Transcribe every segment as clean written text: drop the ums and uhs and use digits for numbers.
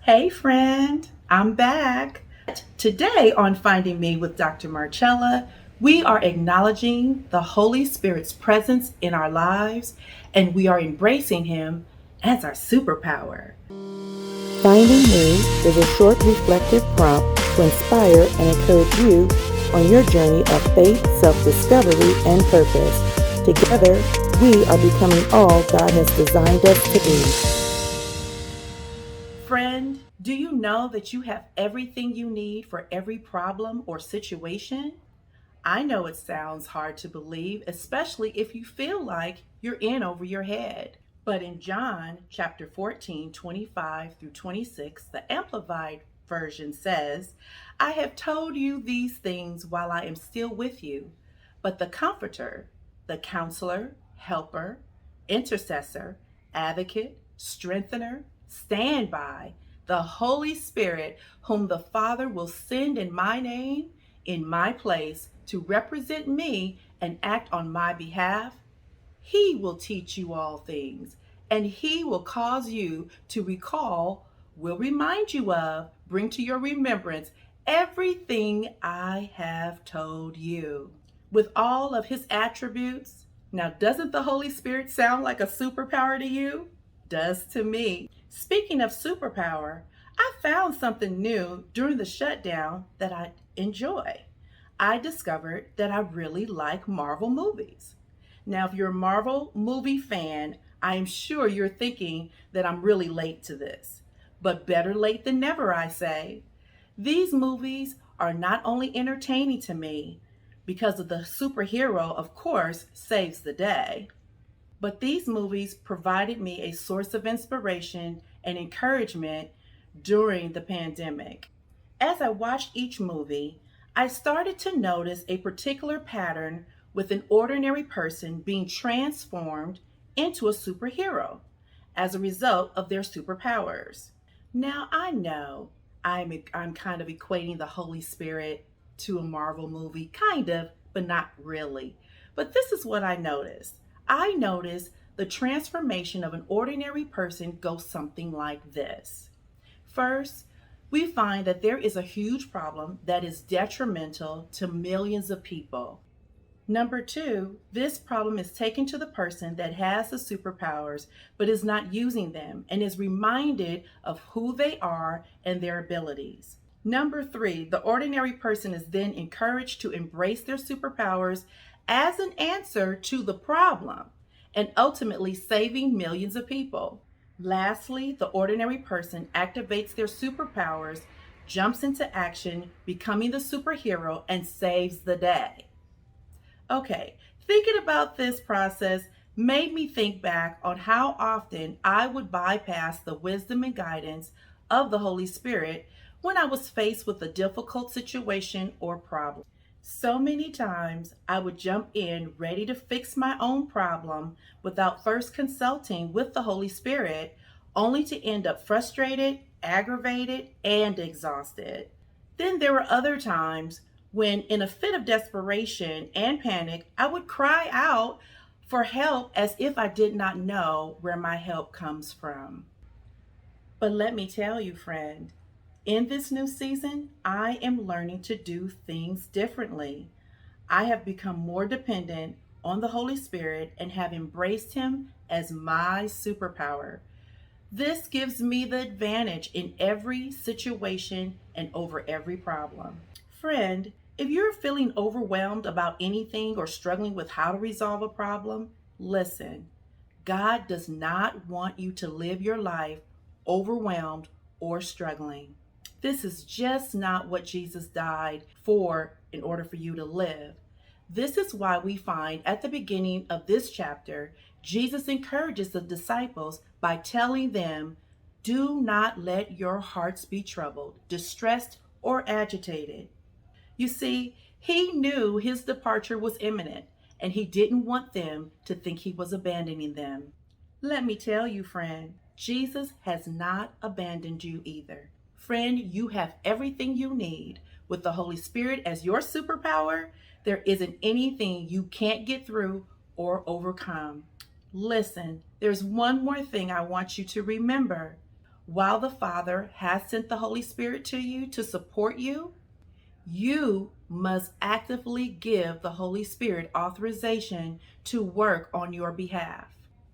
Hey, friend, I'm back. Today on Finding Me with Dr. Marchella, we are acknowledging the Holy Spirit's presence in our lives and we are embracing Him as our superpower. Finding Me is a short reflective prompt to inspire and encourage you on your journey of faith, self-discovery, and purpose. Together, we are becoming all God has designed us to be. Friend, do you know that you have everything you need for every problem or situation? I know it sounds hard to believe, especially if you feel like you're in over your head. But in John chapter 14, 25 through 26, the Amplified Version says, I have told you these things while I am still with you, but the Comforter, the Counselor, Helper, Intercessor, Advocate, Strengthener, Standby, the Holy Spirit, whom the Father will send in my name, in my place, to represent me and act on my behalf, he will teach you all things, and he will cause you to recall, will remind you of, bring to your remembrance everything I have told you. With all of his attributes, now doesn't the Holy Spirit sound like a superpower to you? Does to me. Speaking of superpower, I found something new during the shutdown that I enjoy. I discovered that I really like Marvel movies. Now, if you're a Marvel movie fan, I am sure you're thinking that I'm really late to this. But better late than never, I say. These movies are not only entertaining to me, because of the superhero, of course, saves the day, but these movies provided me a source of inspiration and encouragement during the pandemic. As I watched each movie, I started to notice a particular pattern with an ordinary person being transformed into a superhero as a result of their superpowers. Now, I know I'm kind of equating the Holy Spirit to a Marvel movie, kind of, but not really. But this is what I noticed. I noticed the transformation of an ordinary person goes something like this. First, we find that there is a huge problem that is detrimental to millions of people. Number two, this problem is taken to the person that has the superpowers but is not using them and is reminded of who they are and their abilities. Number three, the ordinary person is then encouraged to embrace their superpowers as an answer to the problem and ultimately saving millions of people. Lastly, the ordinary person activates their superpowers, jumps into action, becoming the superhero, and saves the day. Okay, thinking about this process made me think back on how often I would bypass the wisdom and guidance of the Holy Spirit when I was faced with a difficult situation or problem. So many times I would jump in ready to fix my own problem without first consulting with the Holy Spirit, only to end up frustrated, aggravated, and exhausted. Then there were other times when, in a fit of desperation and panic, I would cry out for help as if I did not know where my help comes from. But let me tell you, friend, in this new season, I am learning to do things differently. I have become more dependent on the Holy Spirit and have embraced Him as my superpower. This gives me the advantage in every situation and over every problem. Friend, if you're feeling overwhelmed about anything or struggling with how to resolve a problem, listen. God does not want you to live your life overwhelmed or struggling. This is just not what Jesus died for in order for you to live. This is why we find at the beginning of this chapter, Jesus encourages the disciples by telling them, do not let your hearts be troubled, distressed, or agitated. You see, he knew his departure was imminent, and he didn't want them to think he was abandoning them. Let me tell you, friend, Jesus has not abandoned you either. Friend, you have everything you need. With the Holy Spirit as your superpower, there isn't anything you can't get through or overcome. Listen, there's one more thing I want you to remember. While the Father has sent the Holy Spirit to you to support you, you must actively give the Holy Spirit authorization to work on your behalf.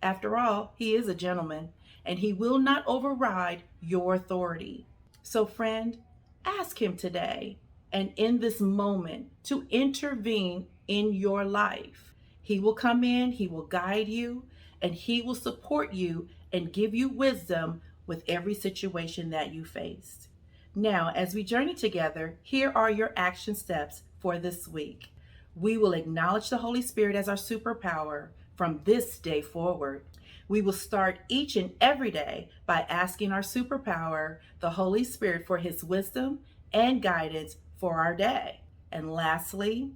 After all, He is a gentleman and He will not override your authority. So, friend, ask Him today and in this moment to intervene in your life. He will come in, He will guide you, and He will support you and give you wisdom with every situation that you face. Now, as we journey together, here are your action steps for this week. We will acknowledge the Holy Spirit as our superpower from this day forward. We will start each and every day by asking our superpower, the Holy Spirit, for His wisdom and guidance for our day. And lastly,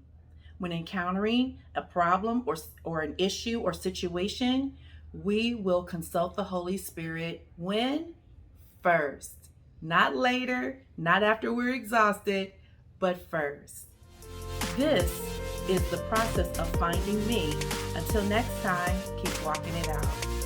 when encountering a problem or an issue or situation, we will consult the Holy Spirit when? First. Not later, not after we're exhausted, but first. This is the process of finding me. Until next time, keep walking it out.